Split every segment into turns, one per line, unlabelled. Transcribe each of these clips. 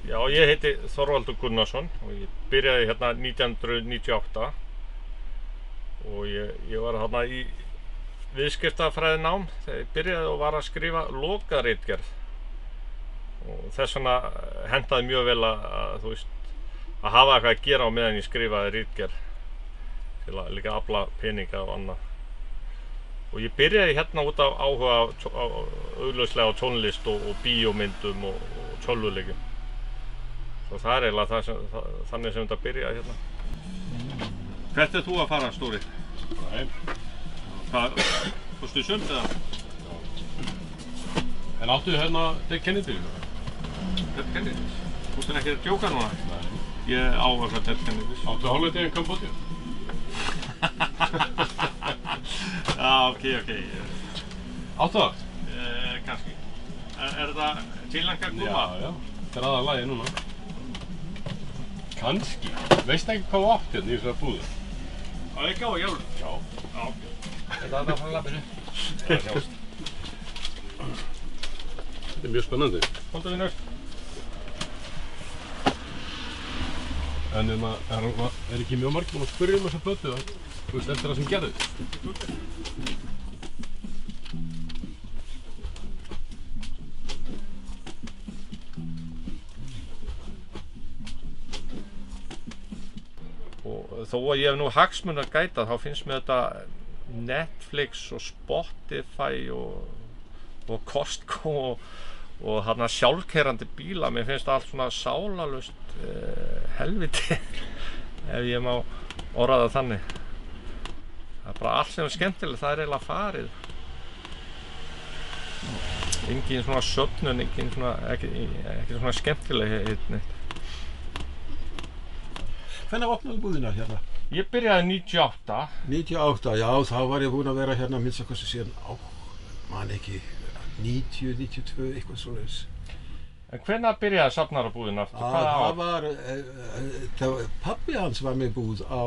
Já, ég heiti Þorvaldur Gunnarsson og ég byrjaði hérna 1998 og ég var hérna í viðskiptafræðinám þegar ég byrjaði og var að skrifa lokaritgerð og þess vegna hentaði mjög vel að hafa eitthvað að gera á meðan ég skrifaði ritgerð til að líka afla peninga og annað. Og ég byrjaði hérna út af áhuga augljóslega á tónlist og bíómyndum og tölvuleikjum. Svo það eiginlega þannig sem þetta byrjaði hérna. Hvert þú að fara, Stóri?
Nei.
Hvað, fórstu í sund eða?
En áttu hérna Ted Kennedy?
Ted Kennedy? Fórstu ekki að djóka núna?
Nei.
Ég áhuga Ted Kennedy.
Áttu Holiday in Cambodia?
Já, ok.
Áttu það?
Kannski. Er þetta Sri Lanka koma?
Já. Þetta er aðal lagið núna. Kannski. Veist ekki hvað þú átt hérna í þessari búðu?
Á ekki á jól?
Já.
Já, ok.
Þetta er frá labbinu.
Það sjást. Þetta er mjög spennandi.
Komdu vinur.
En er ekki mjög margir búin að spyrja þessa plötu eftir það sem gerðist?
Og þó að ég hef nú hagsmuni að gæta þá finnst mér þetta Netflix og Spotify og Costco og þarna sjálfkeyrandi bíla, mér finnst allt svona sálarlaust helviti ef ég má orða það þannig. Það er bara allt sem er skemmtilegt, það er eiginlega farið. Engin svona söfnun, ekki svona skemmtileg neitt.
Hvenær opnaðu búðina hérna?
Ég byrjaði 98.
98, já, þá var ég búinn að vera hérna minnst að kosti síðan man ekki, 90, 92, eitthvað svoleiðis.
En hvenær byrjaði safnarabúðin aftur?
Það var, pabbi hans var með búð á,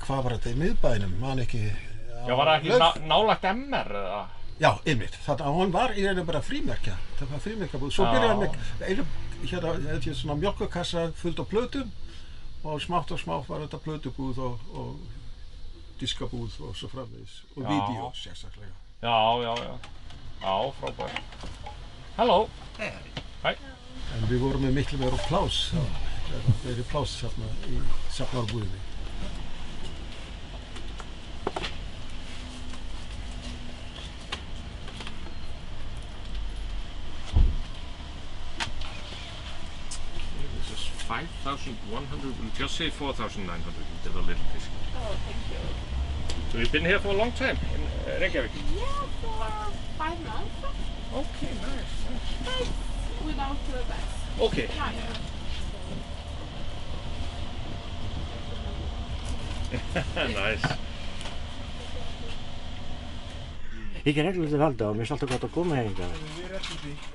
hvað var þetta í miðbænum, man ekki.
Já, var það ekki nálægt MR eða?
Já, einmitt. Hann var í rauninni bara frímerkja. Það var frímerkjabúð. Svo byrjaði hann með hérna svona mjólkurkassa fullt af plötum og smátt var þetta plötubúð og diskabúð og svo framvegis. Og vídeó sérstaklega.
Já, frábært. Halló. Hæ.
En við vorum með miklu meira pláss. Það er pláss þarna í safnarbúðinni.
This is 5,100, we'll just say 4,900 into the little disc.
Oh, thank you.
So you've been here for a long time in Reykjavík?
Yeah, for 5 months.
Okay, nice.
Without the bus.
Okay.
Yeah.
Nice.
Ég er reglulega valda og mér finnst alltaf gott að koma hingað.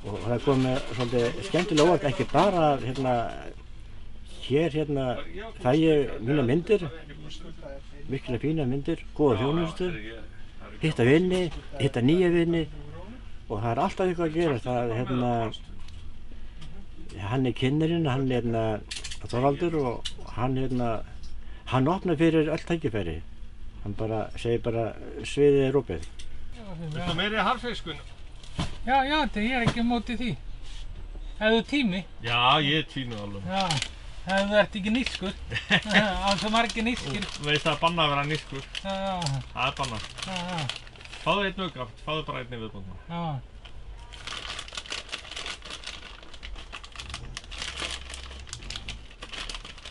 Og það er komið svolítið skemmtilega óvart, ekki bara hér fæ ég mínar myndir, virkilega fínar myndir, góða þjónustu, hitta vini, hitta nýja vini og það er alltaf eitthvað að gera. Það er hann er kynnirinn, hann er Þorvaldur og hann opnar fyrir öll tækifæri. Hann segir bara sviðið er opið.
Viltu meiri harðfiskun?
Já, ég er ekki á móti því. Hefðu tími?
Já, ég tínu alveg.
Já, hefðu ert ekki nískur. Á svo margir nískir.
Veist það er bannað að vera nískur.
Já.
Það er bannað.
Já.
Fáðu einn aukaft, fáðu bara einni viðbúndna.
Já.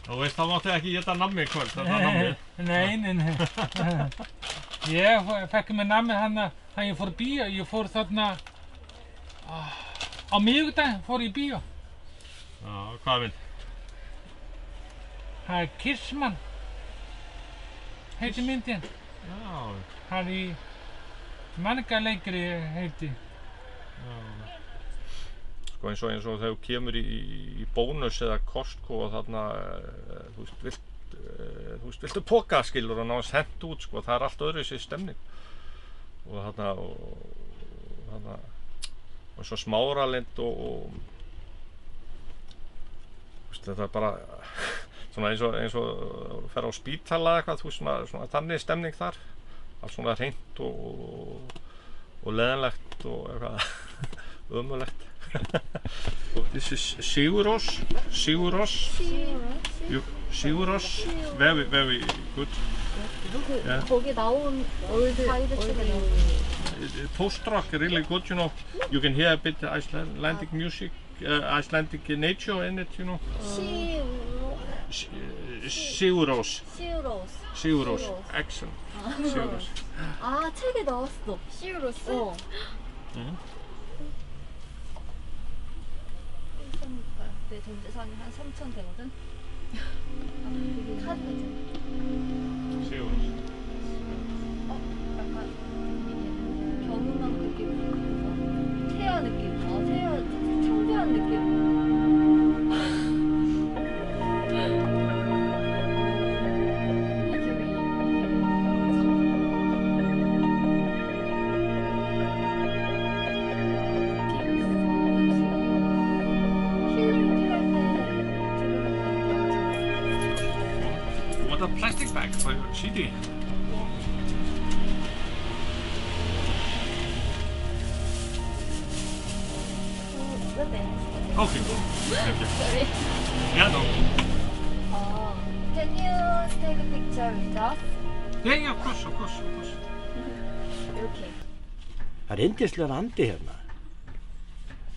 Þú veist, þá máttu ekki éta nammi í kvöld, þetta er nammi.
Nei. Ég fekk mér nammi þegar ég fór í bíó. Ég fór þarna á miðvikudag fór ég í bíó.
Já, hvað mynd?
Það er Kissman. Heitir myndin.
Já.
Það er í manningaleikri heiti.
Já. Sko eins og þegar þú kemur í Bónus eða Costco og þarna, þú veist, viltu poka skilur og náðast hent út sko, það er allt öðruvísi stemning. Og þarna, og svo Smáralind og veist, þetta er bara svona eins og fer á spítala eða eitthvað, þú veist, svona þannig stemning þar. Allt svona hreint og leðanlegt og eitthvað ömurlegt. This is Sigurós. Sigurós. Very good. Yeah.
거기 나온
Post-rock, really good, you know. You can hear a bit Icelandic music, Icelandic nature in it, you know. Sigurós. Excellent. Sigurós.
아, 책에 나왔어. 시우로스? 어. 내 전 재산이 한 3,000 되거든? 카드가 있잖아.
Sigurós.
약간 겨누막 느낌, 태아 느낌, 태아 청소한 느낌.
What a plastic bag for your CD. Okay, thank you.
Sorry.
Yeah, no.
Can you take a picture with us?
Yeah, of course.
이렇게.
Það er yndislegur andi hérna.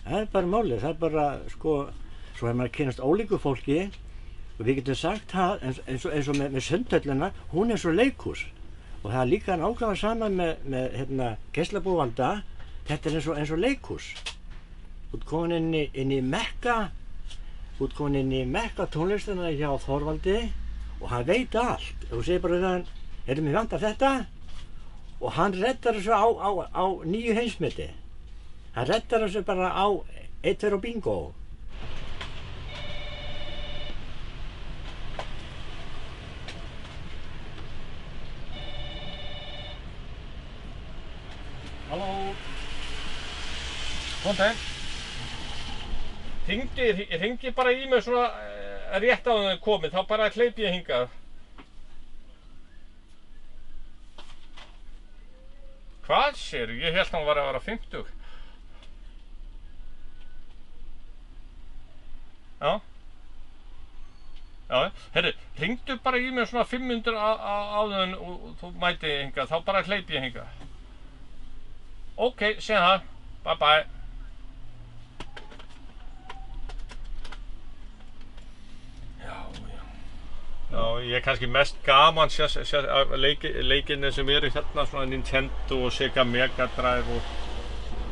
Það er bara málið, það er bara, sko, svo hefur maður kynnast ólíku fólki og við getum sagt það eins og með Sundhöllina, hún er svo leikhús. Og það er líka nákvæmlega saman með hérna, geislabúvalda, þetta er eins og leikhús. Þú ert komin inn í Mekka tónlistina hjá Þorvaldi og hann veit allt. Þú segir bara við hann, erum við vantar þetta? Og hann reddar þessu á nýju heimsmeti. Hann reddar þessu bara á 1, 2 og bingo.
Halló. Góðan daginn. Hringdi bara í mig svona rétt á þau komið, þá bara hleyp ég hingað. Hvað sér? Ég held hann var að vera 50. Já. Já, herri, hringdu bara í mig svona 5 mínútur áður en þú mæti hingað, þá bara hleyp ég hingað. Ok, sé það. Bye bye. Já, ég er kannski mest gaman leikinni sem eru hérna, svona Nintendo og Sega Mega Drive og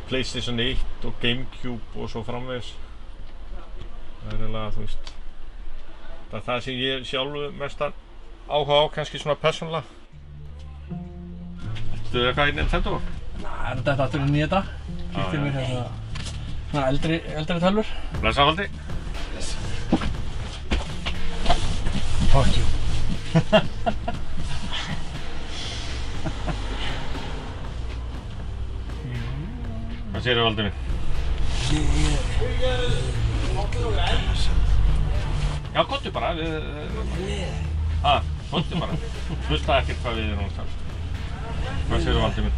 PlayStation 1 og Gamecube og svo framvegis. Það er eiginlega, þú veist, það er það sem ég sjálfur mestan áhuga á, kannski svona persónulega. Ertu eitthvað í Nintendo?
Er þetta aftur inn í þetta? Kýtti mér hérna svona eldri tölvur.
Blessa Valdi.
Fuck you.
Hvað segirðu Valdi minn? Já, komdu bara. Komdu bara. Hlusta ekkert hvað við erum að tala. Hvað segirðu Valdi minn?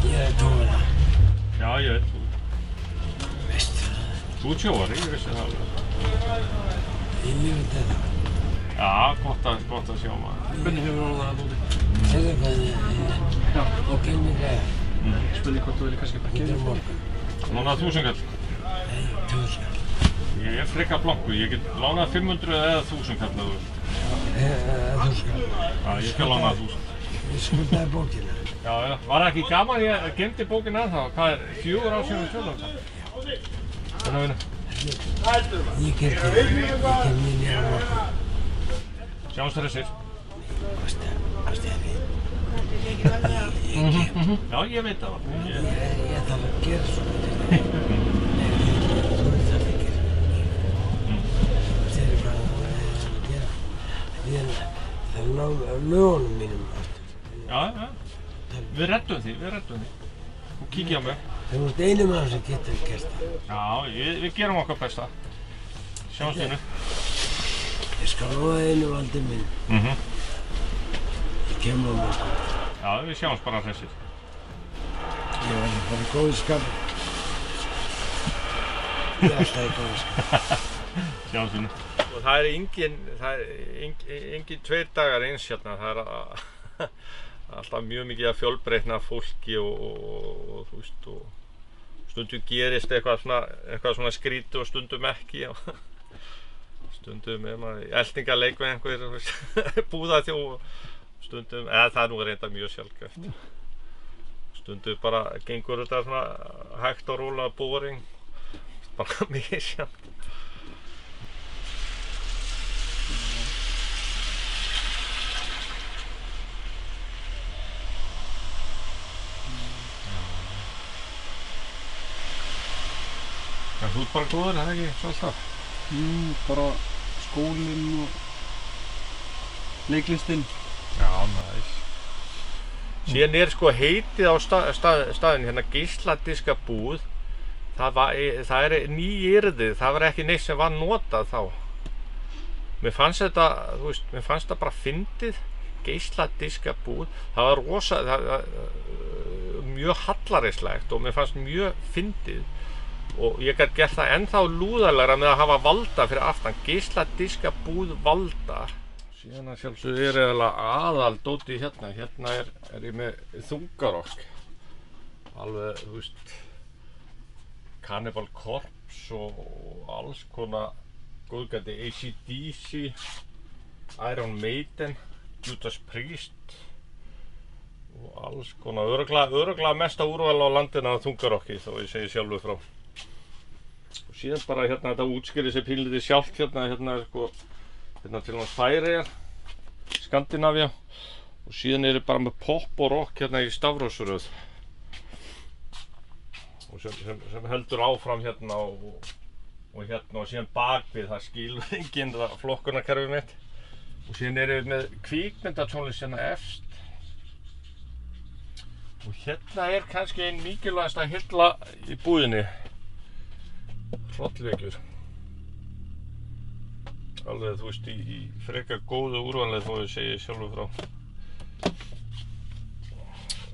Ég er tómina.
Já, ég veit.
Veist það?
Þú ert sjóari, ég vissi það alveg.
Ég lifið þetta.
Já, gott að sjá maður.
Hvernig hefur þú orðað það núti?
Segðu hvernig. Já. Og glemir greiða.
Spurði hvort þú vilja kannski bara
Út á morgun.
Lánað 1000 kall.
Nei, 1000 kall.
Ég er freka blanku, ég get lánað 500 eða 1000 kall ef þú vilt.
1000 kall.
Já, ég skal lána 1000.
Ég skuldaði bókina.
Já, var það ekki gaman ég gemdi bókina ennþá? Hvað er 4 ár síðan við tölum saman? Þannig að vinna.
Ég kem inn í á morgun.
Sjáumst þessir.
Varstu það við?
Já, ég veit það.
Ég þarf að gera svona til það. Þú þarf að gera. Þeir eru bara að gera. Það er lögunum mínum aftur.
Já. Við reddum því. og kíkja á mig.
Þú ert einu maður sem getur gert það.
Já, við gerum okkar besta. Sjáumst vinur.
Ég skal lofa einu, Valdi minn. Ég kem á morgun.
Já, við sjáumst bara þessir.
Ég var bara í góðu skap. Ég er alltaf í góðu skap.
Sjáumst vinur. Og það er engin 2 dagar eins hérna. Það er alltaf mjög mikið að fjölbreytna fólki og þú veist, og stundum gerist eitthvað svona skrítið og stundum ekki. Og stundum eltingaleik við einhver búðaþjó og stundum, það er nú reynda mjög sjaldgæft. Stundum bara gengur þetta svona hægt og rólega boring, bara mikið sjálf. Þú ert bara góður, það ekki, svo alltaf?
Bara skólinn og leiklistinn.
Já, næs. Síðan er sko heitið á staðinn hérna geisladiskabúð. Það er nýyrðið, það var ekki neitt sem var notað þá. Mér fannst þetta, þú veist, bara fyndið, geisladiskabúð. Það var mjög hallærislegt og mér fannst mjög fyndið. Og ég gæti gert það ennþá lúðalegra með að hafa Valda fyrir aftan. Geisladiskabúð Valda. Síðan að sjálfsögðu er eiginlega aðaldótið hérna. Hérna er ég með þungarokk. Alveg, þú veist, Cannibal Corpse og alls konar góðgæti. AC/DC, Iron Maiden, Judas Priest og alls konar. Örugglega mesta úrval á landinu af þungarokki, þó ég segi sjálfur frá. Og síðan bara hérna þetta útskýrir sig pínlítið sjálft hérna sko, hérna til hans Færeyjar, Skandinavía, og síðan er ég bara með pop og rock hérna í stafrófsröð og sem heldur áfram hérna og hérna og síðan bakvið það skilur enginn það flokkunarkerfið mitt og síðan er ég með kvikmyndatónlist hérna efst og hérna er kannski einn mikilvægasta hylla í búðinni. Hrollvekjur. Alveg, þú veist, í frekar góðu úrvalið þó ég segi sjálfur frá.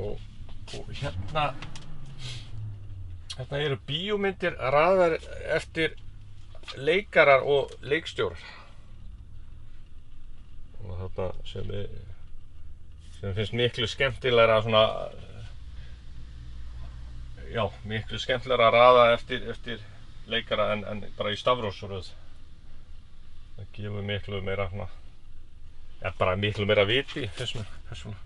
Og hérna eru bíómyndir raðar eftir leikarar og leikstjórar. Og þarna sem finnst miklu skemmtilegra svona, já, miklu skemmtilegra að raða eftir leikara en bara í stafrófsröð. Það gefur miklu meira svona, bara miklu meira viti finnst mér persónulega.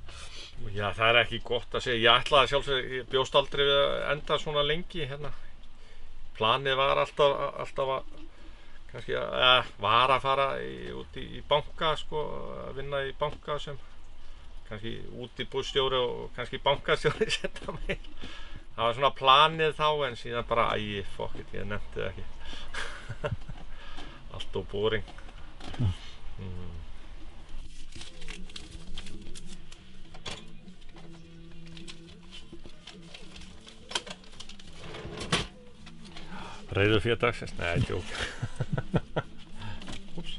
Já, það er ekki gott að segja. Ég ætlaði sjálfsög, ég bjóst aldrei við að enda svona lengi hérna. Planið var alltaf að kannski var að fara út í banka sko, að vinna í banka sem kannski útibússtjóri og kannski bankastjóri setja mig. Það var svona planið þá en síðan bara fuck it, ég nefndi það ekki. Allt of boring. Reyður fyrir dagsins? Nei, djók. Úps.